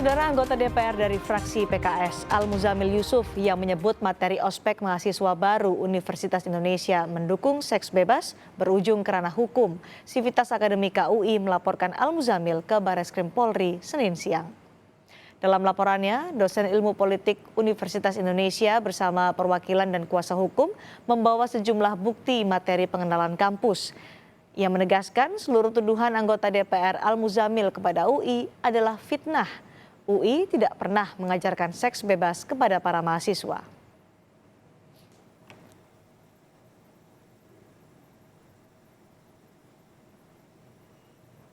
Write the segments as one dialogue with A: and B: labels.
A: Saudara anggota DPR dari fraksi PKS Al Muzamil Yusuf yang menyebut materi ospek mahasiswa baru Universitas Indonesia mendukung seks bebas berujung kerana hukum. Sivitas Akademika UI melaporkan Al Muzamil ke Bareskrim Polri Senin siang. Dalam laporannya, dosen ilmu politik Universitas Indonesia bersama perwakilan dan kuasa hukum membawa sejumlah bukti materi pengenalan kampus. Ia menegaskan seluruh tuduhan anggota DPR Al Muzamil kepada UI adalah fitnah. UI tidak pernah mengajarkan seks bebas kepada para mahasiswa.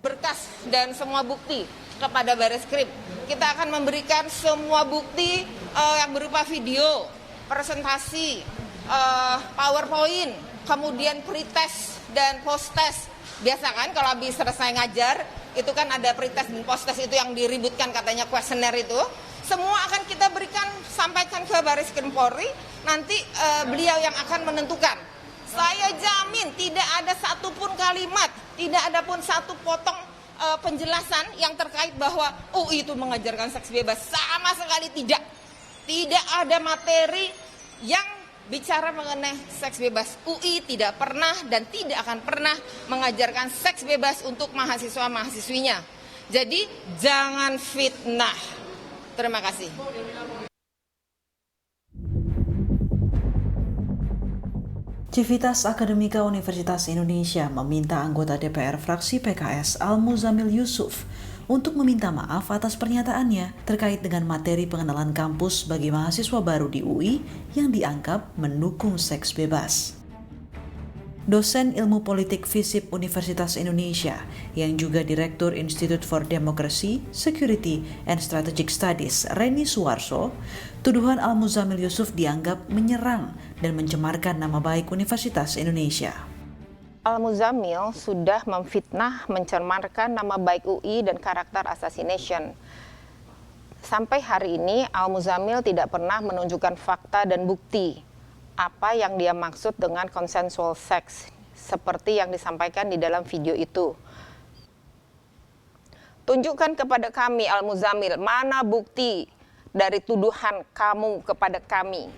B: Berkas dan semua bukti kepada Bareskrim. Kita akan memberikan semua bukti yang berupa video, presentasi, PowerPoint, kemudian pretest dan post-test. Biasa kan kalau habis selesai ngajar, itu kan ada pretest dan post-test itu yang diributkan katanya kuesioner itu. Semua akan kita berikan, sampaikan ke Bareskrim Polri, nanti beliau yang akan menentukan. Saya jamin tidak ada satupun kalimat, tidak ada pun satu potong penjelasan yang terkait bahwa UI itu mengajarkan seks bebas. Sama sekali tidak. Tidak ada materi yang bicara mengenai seks bebas. UI tidak pernah dan tidak akan pernah mengajarkan seks bebas untuk mahasiswa-mahasiswinya. Jadi jangan fitnah. Terima kasih.
C: Sivitas Akademika Universitas Indonesia meminta anggota DPR fraksi PKS Al Muzamil Yusuf untuk meminta maaf atas pernyataannya terkait dengan materi pengenalan kampus bagi mahasiswa baru di UI yang dianggap mendukung seks bebas. Dosen ilmu politik FISIP Universitas Indonesia yang juga Direktur Institute for Democracy, Security, and Strategic Studies, Reni Suwarso, tuduhan Al Muzamil Yusuf dianggap menyerang dan mencemarkan nama baik Universitas Indonesia.
B: Al Muzamil sudah memfitnah, mencemarkan nama baik UI dan karakter assassination. Sampai hari ini Al Muzamil tidak pernah menunjukkan fakta dan bukti apa yang dia maksud dengan consensual sex seperti yang disampaikan di dalam video itu. Tunjukkan kepada kami Al Muzamil mana bukti dari tuduhan kamu kepada kami.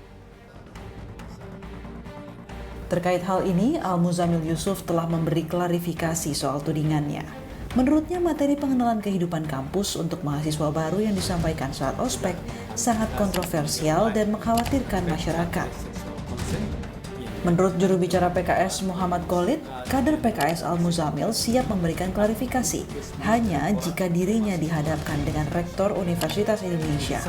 C: Terkait hal ini, Al Muzamil Yusuf telah memberi klarifikasi soal tudingannya. Menurutnya materi pengenalan kehidupan kampus untuk mahasiswa baru yang disampaikan saat ospek sangat kontroversial dan mengkhawatirkan masyarakat. Menurut juru bicara PKS Muhammad Khalid, kader PKS Al Muzamil siap memberikan klarifikasi hanya jika dirinya dihadapkan dengan Rektor Universitas Indonesia.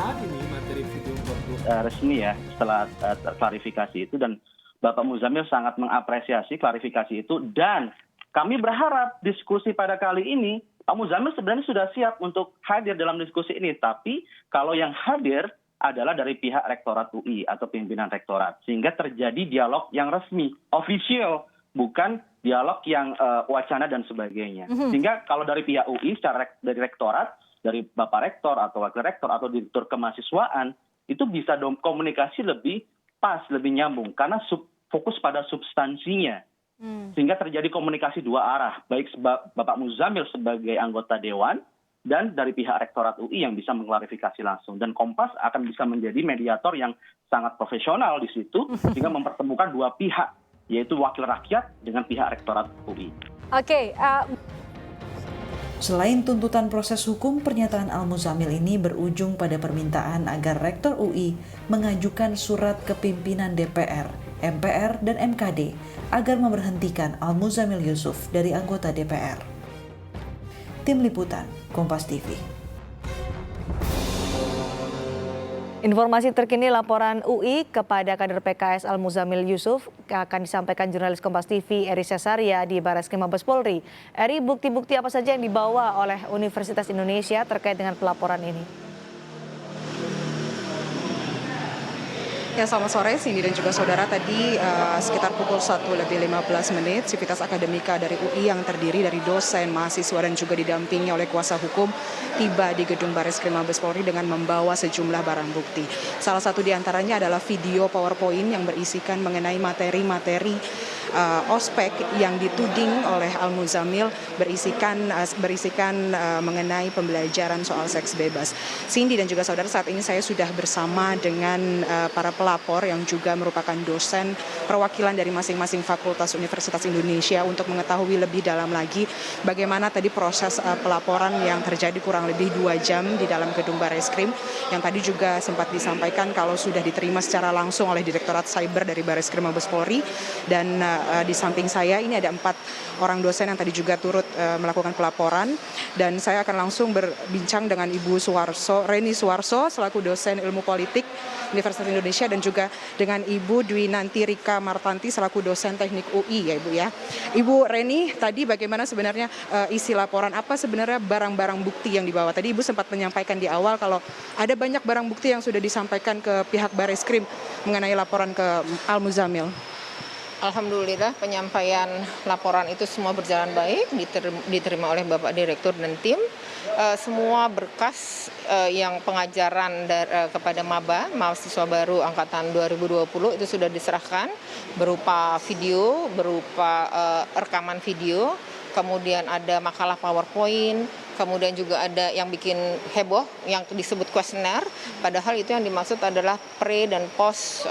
D: Resmi ya setelah klarifikasi itu, dan Bapak Muzamil sangat mengapresiasi klarifikasi itu, dan kami berharap diskusi pada kali ini Pak Muzamil sebenarnya sudah siap untuk hadir dalam diskusi ini, tapi kalau yang hadir adalah dari pihak Rektorat UI atau pimpinan Rektorat, sehingga terjadi dialog yang resmi, official, bukan dialog yang wacana dan sebagainya. Sehingga kalau dari pihak UI, dari Rektorat, dari Bapak Rektor atau Wakil Rektor atau Direktur Kemahasiswaan, itu bisa komunikasi lebih pas, lebih nyambung, karena fokus pada substansinya. Sehingga terjadi komunikasi dua arah, baik Bapak Muzamil sebagai anggota Dewan, dan dari pihak Rektorat UI yang bisa mengklarifikasi langsung. Dan Kompas akan bisa menjadi mediator yang sangat profesional di situ, sehingga mempertemukan dua pihak, yaitu wakil rakyat dengan pihak Rektorat UI.
C: Selain tuntutan proses hukum, pernyataan Al Muzamil ini berujung pada permintaan agar Rektor UI mengajukan surat ke pimpinan DPR, MPR, dan MKD agar memberhentikan Al Muzamil Yusuf dari anggota DPR. Tim Liputan, Kompas TV.
A: Informasi terkini laporan UI kepada kader PKS Al Muzamil Yusuf akan disampaikan jurnalis Kompas TV Eri Cesaria di Bareskrim Mabes Polri. Eri, bukti-bukti apa saja yang dibawa oleh Universitas Indonesia terkait dengan pelaporan ini?
E: Ya, selamat sore Cindy dan juga saudara. Tadi sekitar pukul 1:15 Sivitas Akademika dari UI yang terdiri dari dosen, mahasiswa dan juga didampingi oleh kuasa hukum tiba di gedung Bareskrim Mabes Polri dengan membawa sejumlah barang bukti. Salah satu di antaranya adalah video PowerPoint yang berisikan mengenai materi-materi ospek yang dituding oleh Al Muzamil berisikan mengenai pembelajaran soal seks bebas. Cindy dan juga saudara, saat ini saya sudah bersama dengan para pelapor yang juga merupakan dosen perwakilan dari masing-masing fakultas Universitas Indonesia untuk mengetahui lebih dalam lagi bagaimana tadi proses pelaporan yang terjadi kurang lebih 2 jam di dalam gedung Bareskrim, yang tadi juga sempat disampaikan kalau sudah diterima secara langsung oleh Direktorat Cyber dari Bareskrim Mabes Polri. Dan di samping saya ini ada 4 orang dosen yang tadi juga turut melakukan pelaporan, dan saya akan langsung berbincang dengan Ibu Reni Suwarso selaku dosen ilmu politik Universitas Indonesia, dan juga dengan Ibu Dwi Nanti Rika Martanti selaku dosen teknik UI ya Ibu ya. Ibu Reni, tadi bagaimana sebenarnya isi laporan, apa sebenarnya barang-barang bukti yang dibawa? Tadi Ibu sempat menyampaikan di awal kalau ada banyak barang bukti yang sudah disampaikan ke pihak Bareskrim mengenai laporan ke Al Muzamil.
B: Alhamdulillah penyampaian laporan itu semua berjalan baik, diterima oleh Bapak Direktur dan tim. Semua berkas yang pengajaran kepada maba, mahasiswa baru angkatan 2020 itu sudah diserahkan berupa video, berupa rekaman video, kemudian ada makalah PowerPoint, kemudian juga ada yang bikin heboh yang disebut kuesioner, padahal itu yang dimaksud adalah pre dan post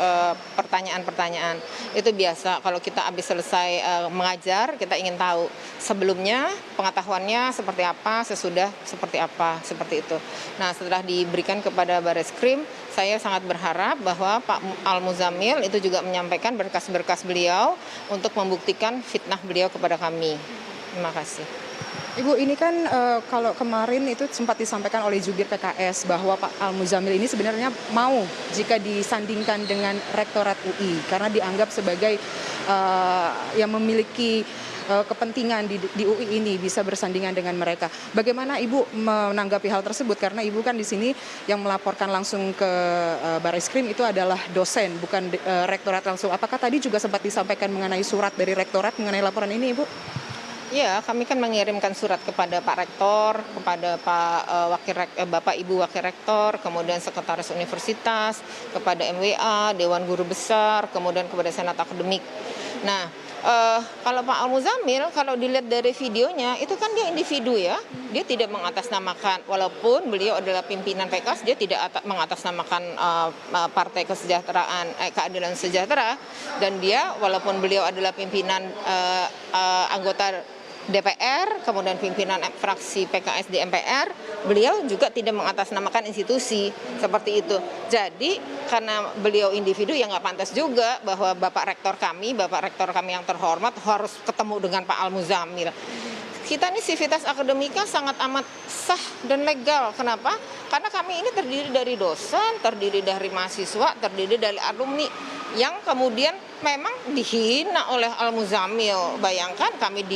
B: pertanyaan-pertanyaan. Itu biasa kalau kita habis selesai mengajar, kita ingin tahu sebelumnya pengetahuannya seperti apa, sesudah seperti apa, seperti itu. Nah, setelah diberikan kepada Bareskrim, saya sangat berharap bahwa Pak Al Muzamil itu juga menyampaikan berkas-berkas beliau untuk membuktikan fitnah beliau kepada kami. Terima kasih.
E: Ibu, ini kan kalau kemarin itu sempat disampaikan oleh jubir PKS bahwa Pak Al Muzamil ini sebenarnya mau jika disandingkan dengan Rektorat UI karena dianggap sebagai yang memiliki kepentingan di UI ini bisa bersandingan dengan mereka. Bagaimana Ibu menanggapi hal tersebut? Karena Ibu kan di sini yang melaporkan langsung ke Bareskrim itu adalah dosen, bukan Rektorat langsung. Apakah tadi juga sempat disampaikan mengenai surat dari Rektorat mengenai laporan ini, Ibu?
B: Ya, kami kan mengirimkan surat kepada Pak Rektor, kepada Bapak Ibu Wakil Rektor, kemudian Sekretaris Universitas, kepada MWA, Dewan Guru Besar, kemudian kepada Senat Akademik. Nah, kalau Pak Al Muzamil, kalau dilihat dari videonya, itu kan dia individu ya. Dia tidak mengatasnamakan, walaupun beliau adalah pimpinan PKS, dia tidak mengatasnamakan Partai Keadilan Sejahtera. Dan dia, walaupun beliau adalah pimpinan anggota DPR, kemudian pimpinan fraksi PKS di MPR, beliau juga tidak mengatasnamakan institusi seperti itu. Jadi karena beliau individu, ya nggak pantas juga bahwa Bapak Rektor kami yang terhormat harus ketemu dengan Pak Al Muzamil. Kita ini Civitas Akademika sangat amat sah dan legal. Kenapa? Karena kami ini terdiri dari dosen, terdiri dari mahasiswa, terdiri dari alumni yang kemudian memang dihina oleh Al Muzamil. Bayangkan kami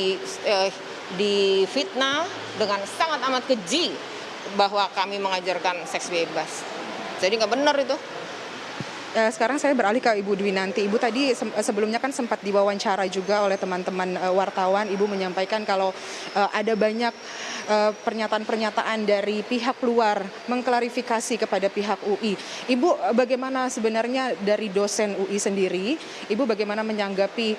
B: difitnah dengan sangat amat keji bahwa kami mengajarkan seks bebas. Jadi nggak benar itu.
E: Sekarang saya beralih ke Ibu Dwi Nanti. Ibu tadi sebelumnya kan sempat diwawancara juga oleh teman-teman wartawan. Ibu menyampaikan kalau ada banyak pernyataan-pernyataan dari pihak luar mengklarifikasi kepada pihak UI. Ibu bagaimana sebenarnya dari dosen UI sendiri? Ibu bagaimana menyanggapi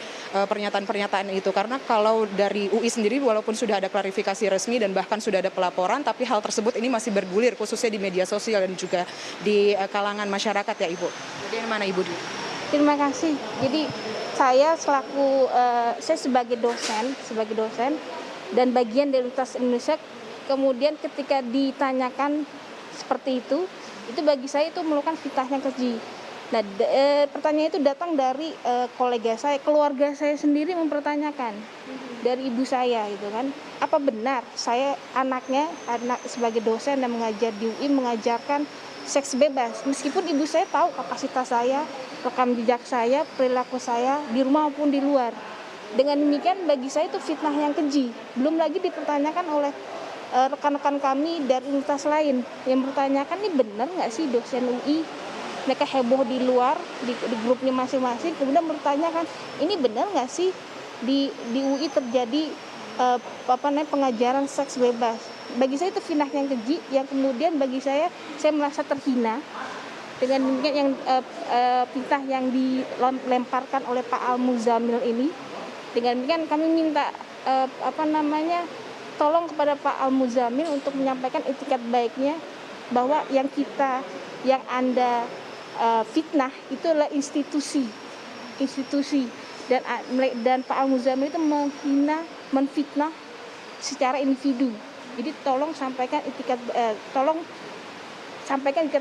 E: pernyataan-pernyataan itu? Karena kalau dari UI sendiri walaupun sudah ada klarifikasi resmi dan bahkan sudah ada pelaporan, tapi hal tersebut ini masih bergulir khususnya di media sosial dan juga di kalangan masyarakat ya Ibu. Bagaimana Ibu Dwi?
F: Terima kasih. Jadi saya sebagai dosen dan bagian dari Universitas Indonesia, kemudian ketika ditanyakan seperti itu bagi saya itu merupakan fitnah yang keji. Nah, pertanyaan itu datang dari kolega saya, keluarga saya sendiri mempertanyakan dari ibu saya gitu kan, apa benar saya anak sebagai dosen dan mengajar di UI mengajarkan seks bebas, meskipun ibu saya tahu kapasitas saya, rekam jejak saya, perilaku saya di rumah maupun di luar. Dengan demikian bagi saya itu fitnah yang keji. Belum lagi dipertanyakan oleh rekan-rekan kami dari universitas lain yang bertanyakan, ini benar nggak sih dosen UI? Mereka heboh di luar di grupnya masing-masing, kemudian bertanyakan, ini benar nggak sih di UI terjadi pengajaran seks bebas? bagi saya itu fitnah yang keji, yang kemudian bagi saya merasa terhina dengan demikian yang fitnah yang dilemparkan oleh Pak Al-Muzamil ini. Dengan demikian kami minta tolong kepada Pak Al-Muzamil untuk menyampaikan etikat baiknya bahwa yang Anda fitnah itu adalah institusi dan Pak Al-Muzamil itu menfitnah secara individu. Jadi tolong sampaikan etikat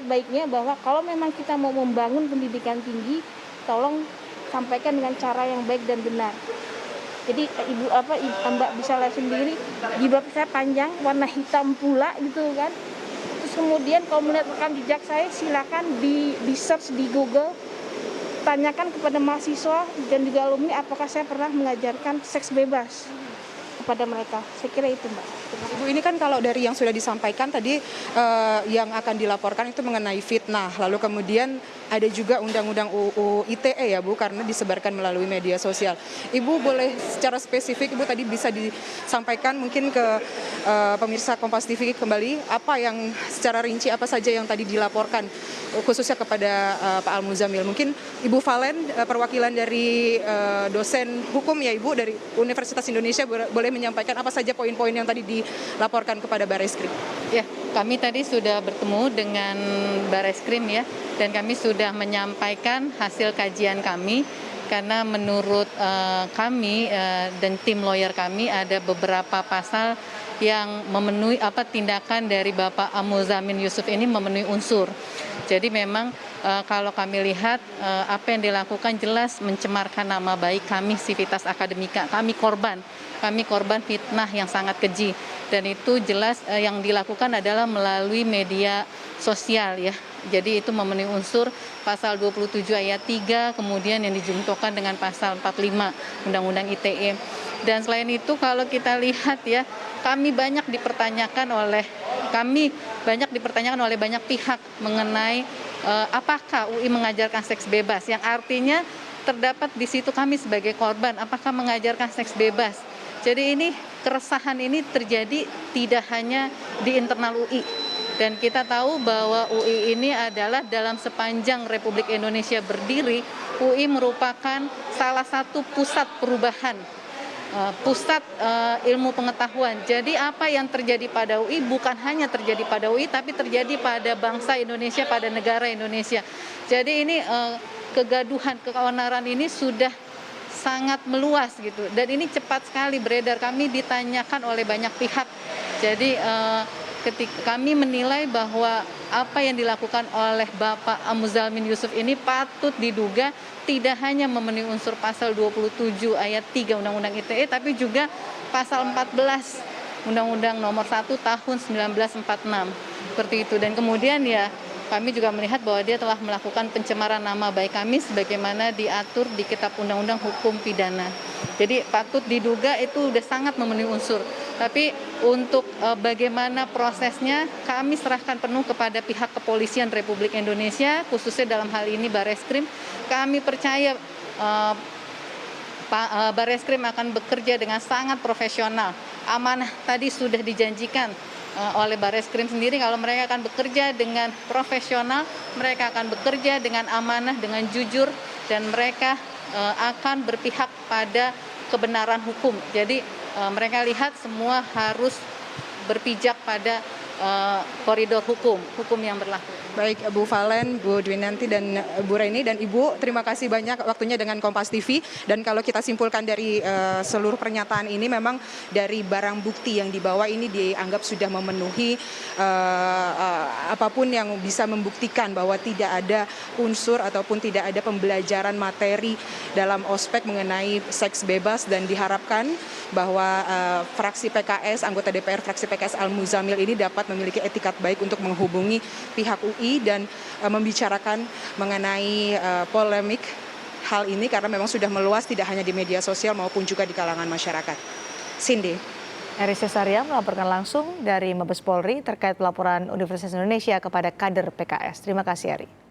F: baiknya bahwa kalau memang kita mau membangun pendidikan tinggi, tolong sampaikan dengan cara yang baik dan benar. Jadi Mbak bisa lihat sendiri, jilbab saya panjang, warna hitam pula gitu kan. Terus kemudian kalau melihat rekam jejak saya, silakan di search di Google, tanyakan kepada mahasiswa dan juga alumni apakah saya pernah mengajarkan seks bebas kepada mereka. Saya kira itu, Mbak.
E: Ibu, ini kan kalau dari yang sudah disampaikan tadi yang akan dilaporkan itu mengenai fitnah, lalu kemudian ada juga undang-undang UU ITE ya Bu, karena disebarkan melalui media sosial. Ibu boleh secara spesifik, Ibu tadi bisa disampaikan mungkin ke pemirsa Kompas TV kembali, apa yang secara rinci apa saja yang tadi dilaporkan khususnya kepada Pak Al-Muzamil. Mungkin Ibu Valen, perwakilan dari dosen hukum ya Ibu dari Universitas Indonesia, boleh menyampaikan apa saja poin-poin yang tadi dilaporkan kepada Bareskrim.
G: Ya, kami tadi sudah bertemu dengan Bareskrim ya, dan kami sudah menyampaikan hasil kajian kami, karena menurut kami dan tim lawyer kami ada beberapa pasal yang memenuhi tindakan dari Bapak Al-Muzamil Yusuf ini memenuhi unsur. Jadi memang kalau kami lihat apa yang dilakukan jelas mencemarkan nama baik kami Civitas Akademika, kami korban fitnah yang sangat keji, dan itu jelas yang dilakukan adalah melalui media sosial ya. Jadi itu memenuhi unsur pasal 27 ayat 3, kemudian yang dijungtokan dengan pasal 45 Undang-Undang ITE. Dan selain itu kalau kita lihat ya, kami banyak dipertanyakan oleh banyak pihak mengenai apakah UI mengajarkan seks bebas, yang artinya terdapat di situ kami sebagai korban, apakah mengajarkan seks bebas. Jadi ini keresahan ini terjadi tidak hanya di internal UI. Dan kita tahu bahwa UI ini adalah dalam sepanjang Republik Indonesia berdiri, UI merupakan salah satu pusat perubahan, pusat ilmu pengetahuan. Jadi apa yang terjadi pada UI bukan hanya terjadi pada UI, tapi terjadi pada bangsa Indonesia, pada negara Indonesia. Jadi ini kegaduhan, keonaran ini sudah sangat meluas gitu, dan ini cepat sekali beredar. Kami ditanyakan oleh banyak pihak. Jadi ketika kami menilai bahwa apa yang dilakukan oleh Bapak Al-Muzamil Yusuf ini patut diduga tidak hanya memenuhi unsur pasal 27 ayat 3 Undang-Undang ITE, tapi juga pasal 14 Undang-Undang nomor 1 tahun 1946. Seperti itu. Dan kemudian ya kami juga melihat bahwa dia telah melakukan pencemaran nama baik kami sebagaimana diatur di Kitab Undang-Undang Hukum Pidana. Jadi patut diduga itu sudah sangat memenuhi unsur. Tapi untuk bagaimana prosesnya kami serahkan penuh kepada pihak kepolisian Republik Indonesia, khususnya dalam hal ini Bareskrim. Kami percaya Bareskrim akan bekerja dengan sangat profesional. Amanah tadi sudah dijanjikan oleh Bareskrim sendiri, kalau mereka akan bekerja dengan profesional, mereka akan bekerja dengan amanah, dengan jujur, dan mereka akan berpihak pada kebenaran hukum. Jadi mereka lihat semua harus berpijak pada koridor hukum yang berlaku.
E: Baik Bu Valen, Bu Dwinanti, dan Bu Reni, dan Ibu, terima kasih banyak waktunya dengan Kompas TV. Dan kalau kita simpulkan dari seluruh pernyataan ini, memang dari barang bukti yang dibawa ini dianggap sudah memenuhi apapun yang bisa membuktikan bahwa tidak ada unsur ataupun tidak ada pembelajaran materi dalam ospek mengenai seks bebas, dan diharapkan bahwa fraksi PKS, anggota DPR fraksi PKS Al-Muzamil ini dapat memiliki etikat baik untuk menghubungi pihak UI dan membicarakan mengenai polemik hal ini, karena memang sudah meluas tidak hanya di media sosial maupun juga di kalangan masyarakat. Cindy.
A: Eri Cesaria melaporkan langsung dari Mabes Polri terkait pelaporan Universitas Indonesia kepada kader PKS. Terima kasih, Eri.